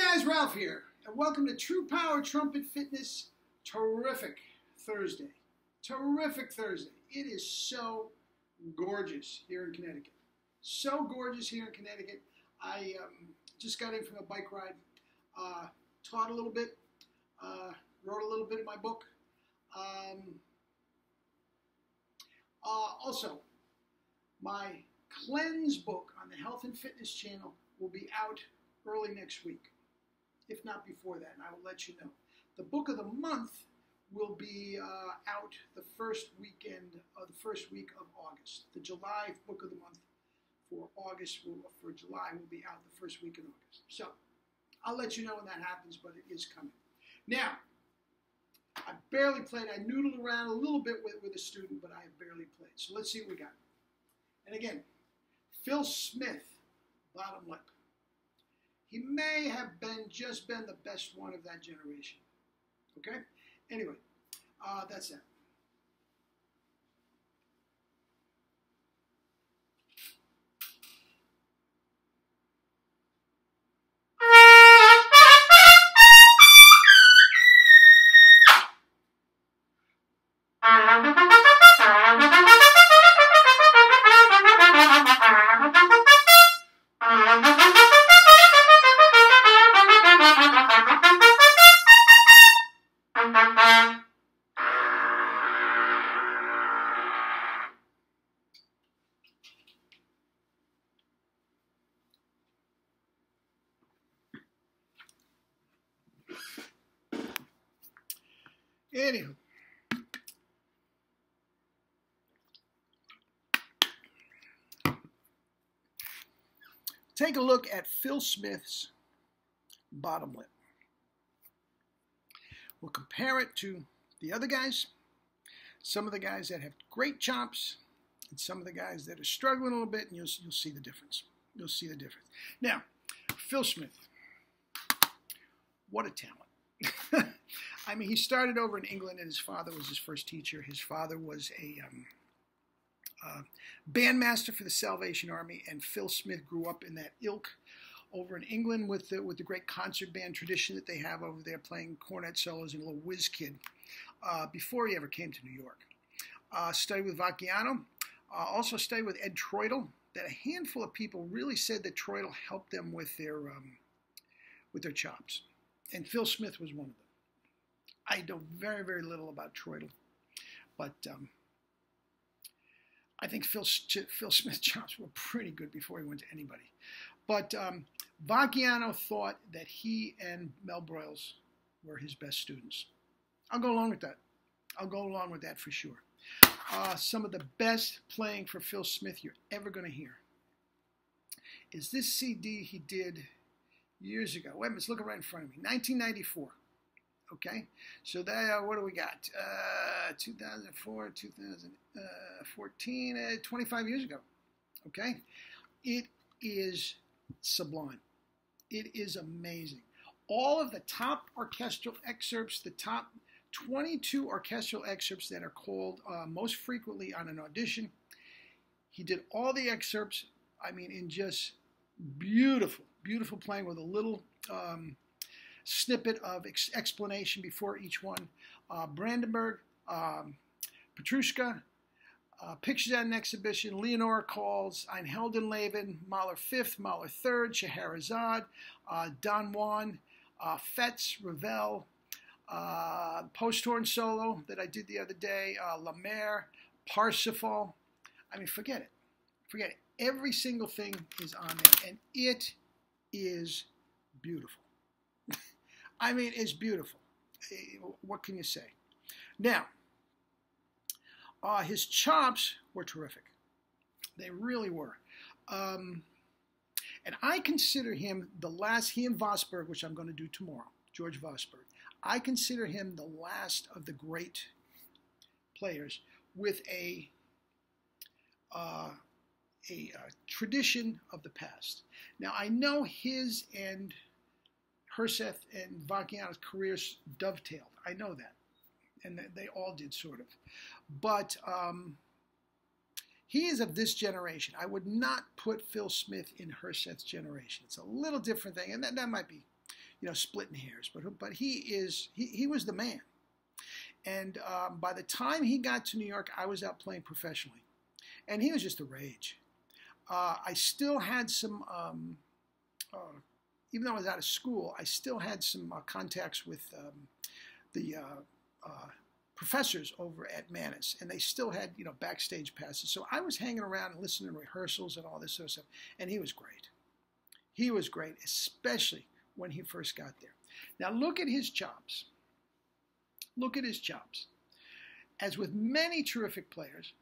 guys, Ralph here, and welcome to True Power Trumpet Fitness. Terrific Thursday. Terrific Thursday. It is so gorgeous here in Connecticut. So gorgeous here in Connecticut. I just got in from a bike ride, taught a little bit, wrote a little bit in my book. Also, my Cleanse book on the Health and Fitness channel will be out early next week, if not before that, and I will let you know. The book of the month will be out the first week of August. The July book of the month for July will be out the first week in August. So I'll let you know when that happens, but it is coming. Now, I barely played. I noodled around a little bit with a student, but I barely played. So let's see what we got. And again, Phil Smith, bottom lip. He may have just been the best one of that generation. Okay? Anyway, that's that. Anywho, take a look at Phil Smith's bottom lip. We'll compare it to the other guys, some of the guys that have great chops, and some of the guys that are struggling a little bit, and you'll see the difference. You'll see the difference. Now, Phil Smith, what a talent. I mean, he started over in England, and his father was his first teacher. His father was a bandmaster for the Salvation Army, and Phil Smith grew up in that ilk over in England with the great concert band tradition that they have over there, playing cornet solos and a little whiz kid before he ever came to New York. Studied with Vacchiano, also studied with Ed Troidel. That a handful of people really said that Troidel helped them with their chops, and Phil Smith was one of them. I know very, very little about Troidel, but I think Phil Smith's chops were pretty good before he went to anybody. But Vacchiano thought that he and Mel Broyles were his best students. I'll go along with that. I'll go along with that for sure. Some of the best playing for Phil Smith you're ever going to hear is this CD he did years ago. Wait a minute, let's look right in front of me. 1994. Okay, so there, what do we got? 2004, 2014, 25 years ago. Okay, it is sublime. It is amazing. All of the top orchestral excerpts, the top 22 orchestral excerpts that are called most frequently on an audition. He did all the excerpts, I mean, in just beautiful, beautiful playing with a little snippet of explanation before each one. Brandenburg, Petrushka, Pictures at an Exhibition, Leonora Calls, Ein Heldenleben, Mahler Fifth, Mahler Third, Scheherazade, Don Juan, Fetz, Ravel, Post-horn solo that I did the other day, La Mer, Parsifal. I mean, forget it. Forget it. Every single thing is on there, and it is beautiful. I mean, it's beautiful. What can you say? Now, his chops were terrific. They really were. And I consider him he and Vosburgh, which I'm going to do tomorrow, George Vosburgh, I consider him the last of the great players with a tradition of the past. Now, I know his and Herseth and Vacchiano's careers dovetailed. I know that. And they all did, sort of. But he is of this generation. I would not put Phil Smith in Herseth's generation. It's a little different thing. And that might be splitting hairs. But he was the man. And by the time he got to New York, I was out playing professionally, and he was just a rage. I still had some, even though I was out of school, I still had some contacts with the professors over at Mannes, and they still had backstage passes. So I was hanging around and listening to rehearsals and all this sort of stuff, and he was great. He was great, especially when he first got there. Now look at his chops. Look at his chops. As with many terrific players,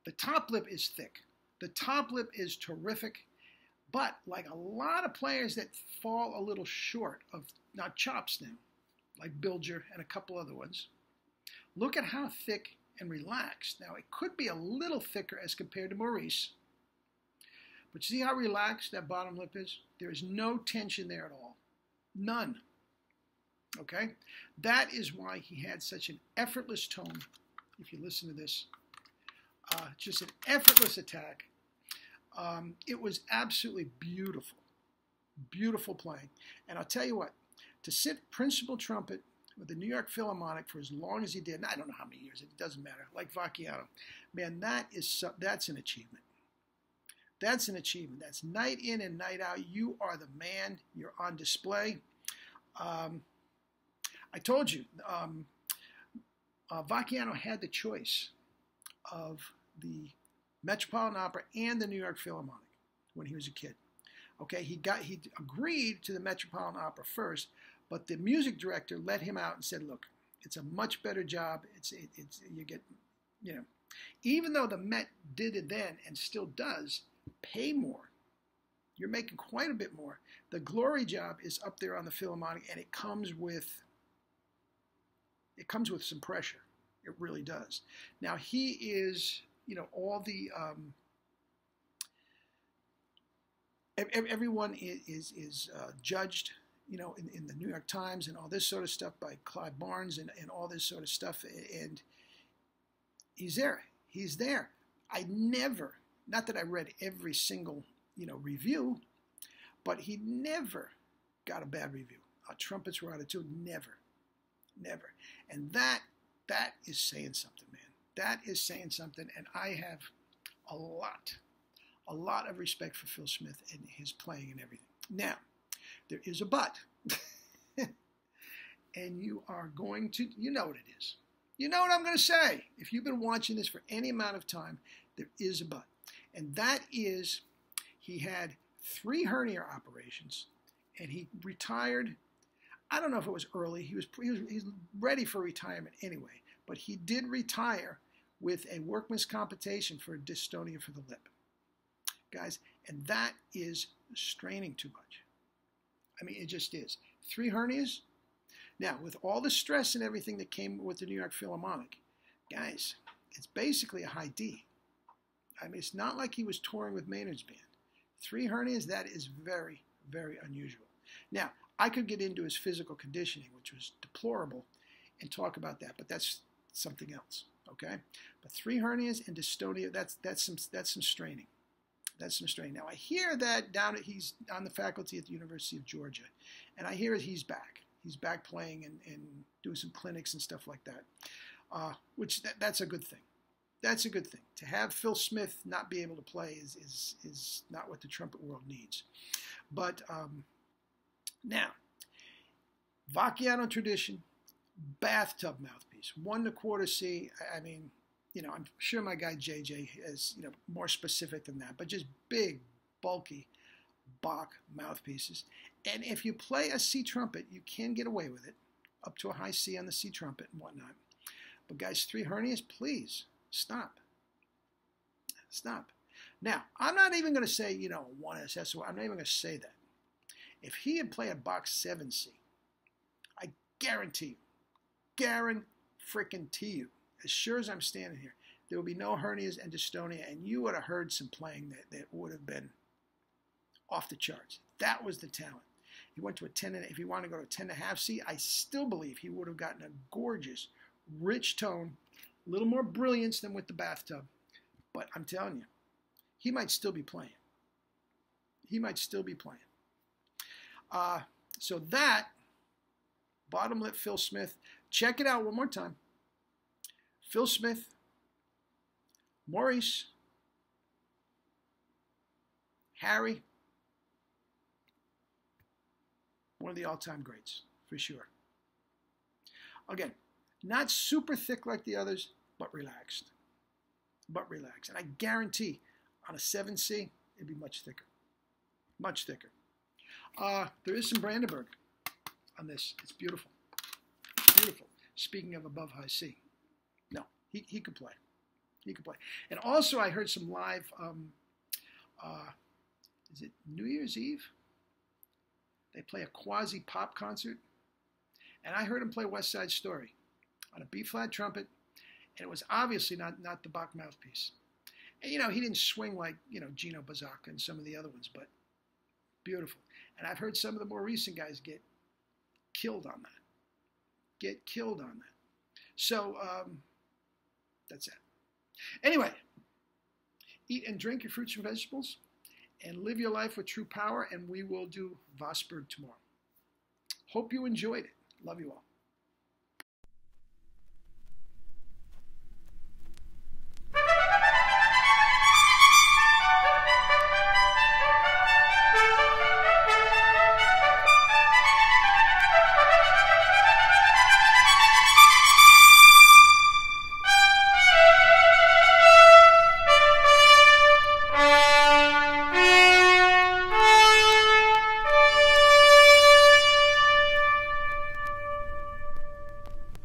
the top lip is thick. The top lip is terrific, but like a lot of players that fall a little short of chops now, like Bilger and a couple other ones, look at how thick and relaxed. Now, it could be a little thicker as compared to Maurice, but see how relaxed that bottom lip is? There is no tension there at all. None. Okay? That is why he had such an effortless tone. If you listen to this, just an effortless attack. It was absolutely beautiful. Beautiful playing. And I'll tell you what, to sit principal trumpet with the New York Philharmonic for as long as he did, and I don't know how many years, it doesn't matter, like Vacchiano, man, that's an achievement. That's an achievement. That's night in and night out. You are the man. You're on display. I told you, Vacchiano had the choice of the Metropolitan Opera and the New York Philharmonic when he was a kid. Okay, he agreed to the Metropolitan Opera first, but the music director let him out and said, "Look, it's a much better job. You get, even though the Met did it then and still does pay more. You're making quite a bit more. The glory job is up there on the Philharmonic, and it comes with some pressure. It really does. Now he is, all the everyone is judged, in the New York Times and all this sort of stuff by Clive Barnes and all this sort of stuff, and he's there. He's there. I never, not that I read every single, review, but he never got a bad review. Trumpets were out of tune. Never. Never. And that is saying something, man. That is saying something, and I have a lot of respect for Phil Smith and his playing and everything. Now, there is a but. And you are going to, you know what it is. You know what I'm going to say. If you've been watching this for any amount of time, there is a but. And that is, he had 3 hernia operations, and he retired. I don't know if it was early. He's ready for retirement anyway, but he did retire with a workman's compensation for dystonia for the lip. Guys, and that is straining too much. I mean, it just is. 3 hernias. Now, with all the stress and everything that came with the New York Philharmonic, guys, it's basically a high D. I mean, it's not like he was touring with Maynard's band. 3 hernias, that is very, very unusual. Now, I could get into his physical conditioning, which was deplorable, and talk about that, but that's something else, okay? But 3 hernias and dystonia, that's some straining. That's some straining. Now, I hear that he's on the faculty at the University of Georgia, and I hear he's back. He's back playing and doing some clinics and stuff like that, which that's a good thing. That's a good thing. To have Phil Smith not be able to play is not what the trumpet world needs. But now, Vacchiano tradition, bathtub mouthpiece, 1 1/4 C. I mean, I'm sure my guy JJ is, more specific than that, but just big, bulky Bach mouthpieces. And if you play a C trumpet, you can get away with it, up to a high C on the C trumpet and whatnot. But guys, 3 hernias, please stop. Stop. Now, I'm not even going to say, 1 SSO. I'm not even going to say that. If he had played a Bach 7C, I guarantee you, as sure as I'm standing here, there would be no hernias and dystonia, and you would have heard some playing that would have been off the charts. That was the talent. He went to a 10, if he wanted to go to a 10.5 C, I still believe he would have gotten a gorgeous, rich tone, a little more brilliance than with the bathtub. But I'm telling you, he might still be playing. He might still be playing. So that, bottom lip Phil Smith, check it out one more time. Phil Smith, Maurice, Harry, one of the all-time greats, for sure. Again, not super thick like the others, but relaxed. And I guarantee on a 7C, it'd be much thicker. Much thicker. There is some Brandenburg on this. It's beautiful. Beautiful. Speaking of above high C. No, he could play. He could play. And also I heard some live, is it New Year's Eve? They play a quasi-pop concert. And I heard him play West Side Story on a B-flat trumpet. And it was obviously not the Bach mouthpiece. And, you know, he didn't swing like, you know, Gino Bazzacca and some of the other ones, but beautiful. And I've heard some of the more recent guys get killed on that. So, that's it. Anyway, eat and drink your fruits and vegetables and live your life with true power, and we will do Vosburg tomorrow. Hope you enjoyed it. Love you all.